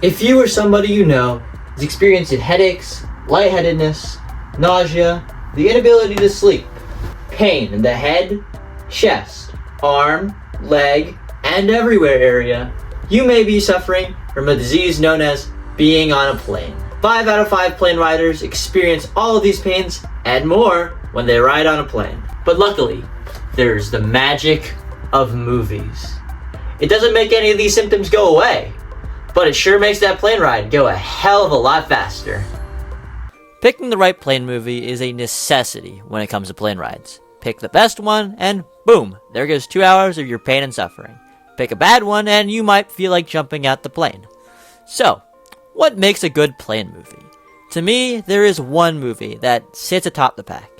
If you or somebody you know is experiencing headaches, lightheadedness, nausea, the inability to sleep, pain in the head, chest, arm, leg, and everywhere area, you may be suffering from a disease known as being on a plane. 5 out of 5 plane riders experience all of these pains and more when they ride on a plane. But luckily, there's the magic of movies. It doesn't make any of these symptoms go away, but it sure makes that plane ride go a hell of a lot faster. Picking the right plane movie is a necessity when it comes to plane rides. Pick the best one and boom, there goes 2 hours of your pain and suffering. Pick a bad one and you might feel like jumping out the plane. So, what makes a good plane movie? To me, there is one movie that sits atop the pack,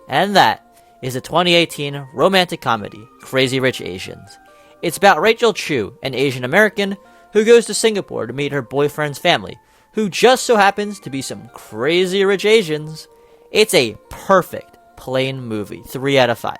and that is the 2018 romantic comedy, Crazy Rich Asians. It's about Rachel Chu, an Asian American who goes to Singapore to meet her boyfriend's family, who just so happens to be some crazy rich Asians. It's a perfect plane movie, 3 out of 5.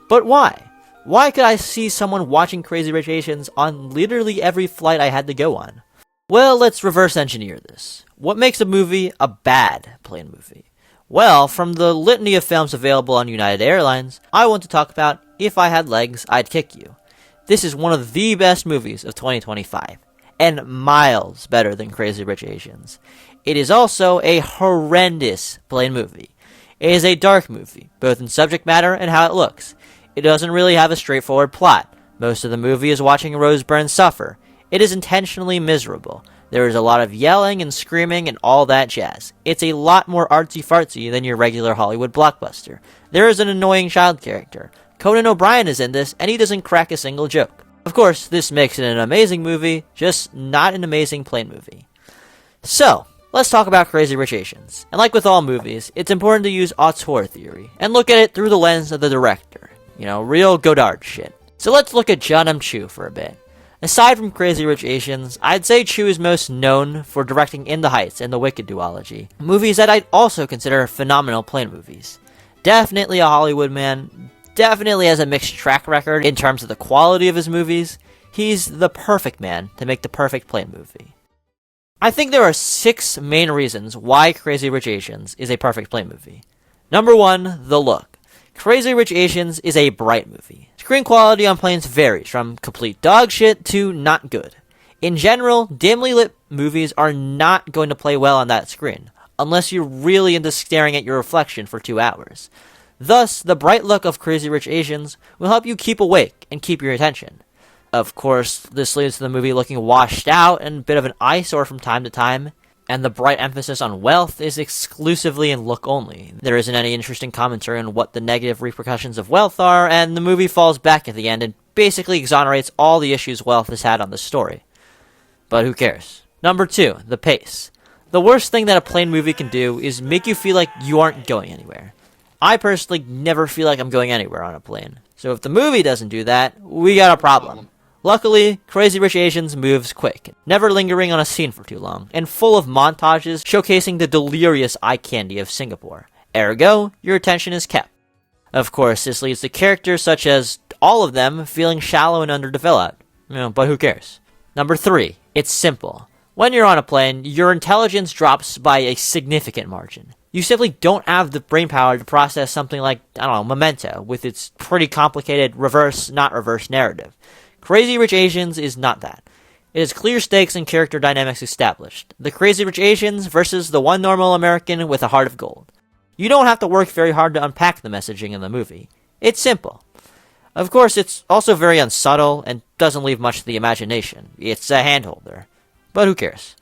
But why? Why could I see someone watching Crazy Rich Asians on literally every flight I had to go on? Well, let's reverse engineer this. What makes a movie a bad plane movie? Well, from the litany of films available on United Airlines, I want to talk about If I Had Legs, I'd Kick You. This is one of the best movies of 2025, and miles better than Crazy Rich Asians. It is also a horrendous plane movie. It is a dark movie, both in subject matter and how it looks. It doesn't really have a straightforward plot. Most of the movie is watching Rose Byrne suffer. It is intentionally miserable. There is a lot of yelling and screaming and all that jazz. It's a lot more artsy-fartsy than your regular Hollywood blockbuster. There is an annoying child character. Conan O'Brien is in this, and he doesn't crack a single joke. Of course, this makes it an amazing movie, just not an amazing plane movie. So, let's talk about Crazy Rich Asians. And like with all movies, it's important to use auteur theory, and look at it through the lens of the director. You know, real Godard shit. So let's look at Jon M. Chu for a bit. Aside from Crazy Rich Asians, I'd say Chu is most known for directing In the Heights and The Wicked duology, movies that I'd also consider phenomenal plane movies. Definitely a Hollywood man, definitely has a mixed track record in terms of the quality of his movies. He's the perfect man to make the perfect plane movie. I think there are 6 main reasons why Crazy Rich Asians is a perfect plane movie. Number 1, the look. Crazy Rich Asians is a bright movie. Screen quality on planes varies from complete dog shit to not good. In general, dimly lit movies are not going to play well on that screen, unless you're really into staring at your reflection for 2 hours. Thus, the bright look of Crazy Rich Asians will help you keep awake and keep your attention. Of course, this leads to the movie looking washed out and a bit of an eyesore from time to time, and the bright emphasis on wealth is exclusively in look only. There isn't any interesting commentary on what the negative repercussions of wealth are, and the movie falls back at the end and basically exonerates all the issues wealth has had on the story. But who cares? Number 2, the pace. The worst thing that a plane movie can do is make you feel like you aren't going anywhere. I personally never feel like I'm going anywhere on a plane. So if the movie doesn't do that, we got a problem. Luckily, Crazy Rich Asians moves quick, never lingering on a scene for too long, and full of montages showcasing the delirious eye candy of Singapore. Ergo, your attention is kept. Of course, this leads to characters such as all of them feeling shallow and underdeveloped. But who cares? Number 3, it's simple. When you're on a plane, your intelligence drops by a significant margin. You simply don't have the brainpower to process something like, Memento, with its pretty complicated reverse, not reverse narrative. Crazy Rich Asians is not that. It has clear stakes and character dynamics established. The Crazy Rich Asians versus the one normal American with a heart of gold. You don't have to work very hard to unpack the messaging in the movie. It's simple. Of course, it's also very unsubtle and doesn't leave much to the imagination. It's a handholder. But who cares?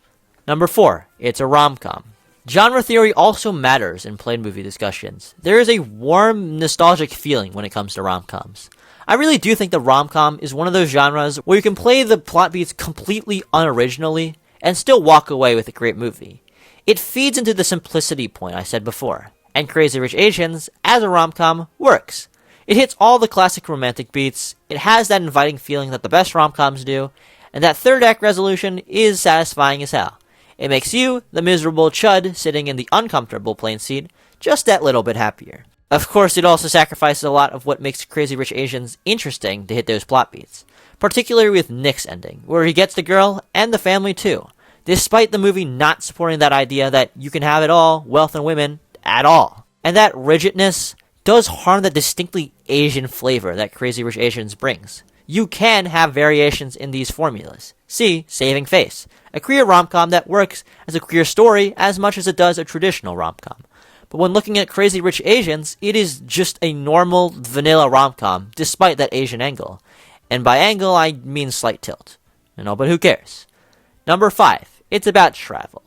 Number 4, it's a rom-com. Genre theory also matters in plane movie discussions. There is a warm, nostalgic feeling when it comes to rom-coms. I really do think the rom-com is one of those genres where you can play the plot beats completely unoriginally and still walk away with a great movie. It feeds into the simplicity point I said before, and Crazy Rich Asians, as a rom-com, works. It hits all the classic romantic beats, it has that inviting feeling that the best rom-coms do, and that third act resolution is satisfying as hell. It makes you, the miserable chud sitting in the uncomfortable plane seat, just that little bit happier. Of course, it also sacrifices a lot of what makes Crazy Rich Asians interesting to hit those plot beats, particularly with Nick's ending, where he gets the girl and the family too. despite the movie not supporting that idea that you can have it all, wealth and women, at all. And that rigidness does harm the distinctly Asian flavor that Crazy Rich Asians brings. You can have variations in these formulas. See Saving Face, a queer rom-com that works as a queer story as much as it does a traditional rom-com. But when looking at Crazy Rich Asians, it is just a normal, vanilla rom-com, despite that Asian angle. And by angle, I mean slight tilt. But who cares? Number 5, it's about travel.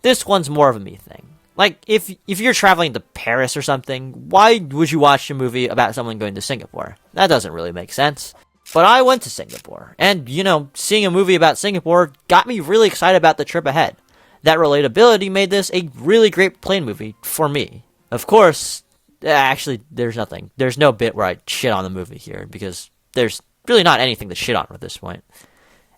This one's more of a me thing. Like, if you're traveling to Paris or something, why would you watch a movie about someone going to Singapore? That doesn't really make sense. But I went to Singapore, and, seeing a movie about Singapore got me really excited about the trip ahead. That relatability made this a really great plane movie for me. Of course, actually, there's nothing. There's no bit where I shit on the movie here, because there's really not anything to shit on at this point.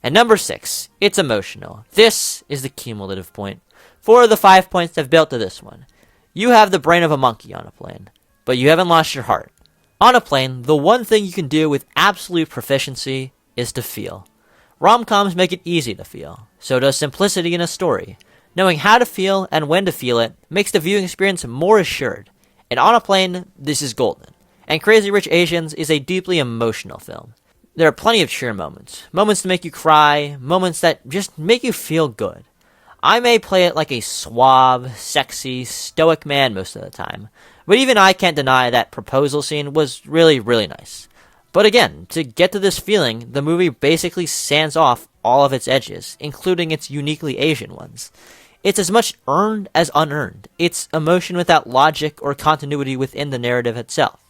And number 6, it's emotional. This is the cumulative point. 4 of the 5 points have built to this one. You have the brain of a monkey on a plane, but you haven't lost your heart. On a plane, the one thing you can do with absolute proficiency is to feel. Rom-coms make it easy to feel. So does simplicity in a story. Knowing how to feel and when to feel it makes the viewing experience more assured. And on a plane, this is golden. And Crazy Rich Asians is a deeply emotional film. There are plenty of cheer moments. Moments to make you cry. Moments that just make you feel good. I may play it like a suave, sexy, stoic man most of the time, but even I can't deny that proposal scene was really, really nice. But again, to get to this feeling, the movie basically sands off all of its edges, including its uniquely Asian ones. It's as much earned as unearned. It's emotion without logic or continuity within the narrative itself.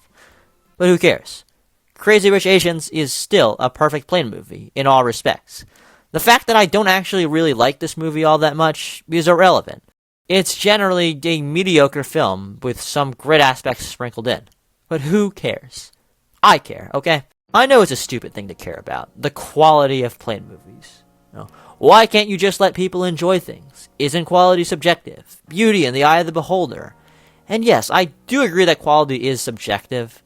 But who cares? Crazy Rich Asians is still a perfect plane movie, in all respects. The fact that I don't actually really like this movie all that much is irrelevant. It's generally a mediocre film with some great aspects sprinkled in. But who cares? I care, okay? I know it's a stupid thing to care about, the quality of plane movies. Why can't you just let people enjoy things? Isn't quality subjective? Beauty in the eye of the beholder. And yes, I do agree that quality is subjective,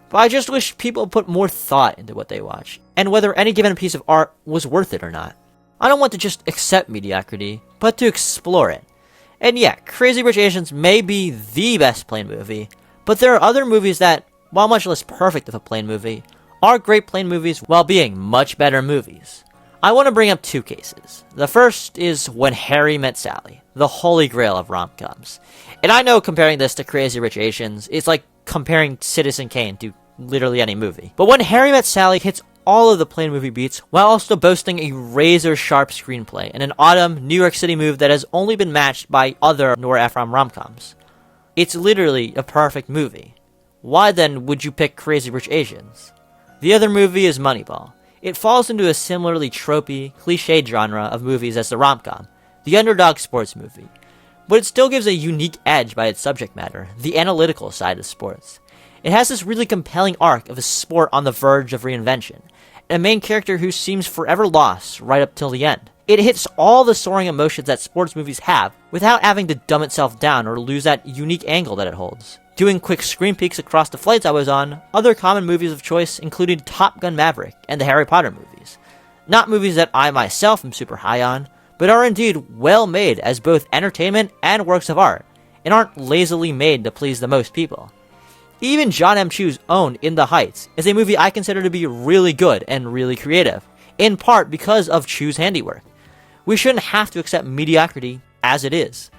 but I just wish people put more thought into what they watch, and whether any given piece of art was worth it or not. I don't want to just accept mediocrity, but to explore it. And yeah, Crazy Rich Asians may be the best plane movie, but there are other movies that, while much less perfect of a plane movie, are great plane movies while being much better movies. I want to bring up 2 cases. The first is When Harry Met Sally, the holy grail of rom-coms. And I know comparing this to Crazy Rich Asians is like comparing Citizen Kane to literally any movie. But When Harry Met Sally hits all of the plane movie beats while also boasting a razor-sharp screenplay and an autumn New York City mood that has only been matched by other Nora Ephron rom-coms. It's literally a perfect movie. Why then would you pick Crazy Rich Asians? The other movie is Moneyball. It falls into a similarly tropey, cliched genre of movies as the rom-com, the underdog sports movie. But it still gives a unique edge by its subject matter, the analytical side of sports. It has this really compelling arc of a sport on the verge of reinvention, and a main character who seems forever lost right up till the end. It hits all the soaring emotions that sports movies have without having to dumb itself down or lose that unique angle that it holds. Doing quick screen peeks across the flights I was on, other common movies of choice included Top Gun Maverick and the Harry Potter movies. Not movies that I myself am super high on, but are indeed well made as both entertainment and works of art, and aren't lazily made to please the most people. Even John M. Chu's own In the Heights is a movie I consider to be really good and really creative, in part because of Chu's handiwork. We shouldn't have to accept mediocrity as it is.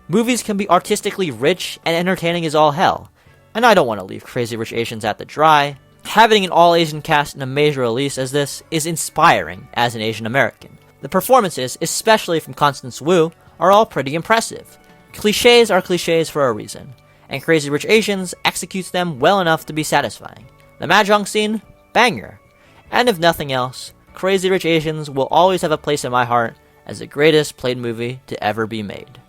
Movies can be artistically rich and entertaining as all hell, and I don't want to leave Crazy Rich Asians at the dry. Having an all-Asian cast in a major release as this is inspiring as an Asian American. The performances, especially from Constance Wu, are all pretty impressive. Clichés are clichés for a reason, and Crazy Rich Asians executes them well enough to be satisfying. The Mahjong scene? Banger. And if nothing else, Crazy Rich Asians will always have a place in my heart as the greatest played movie to ever be made.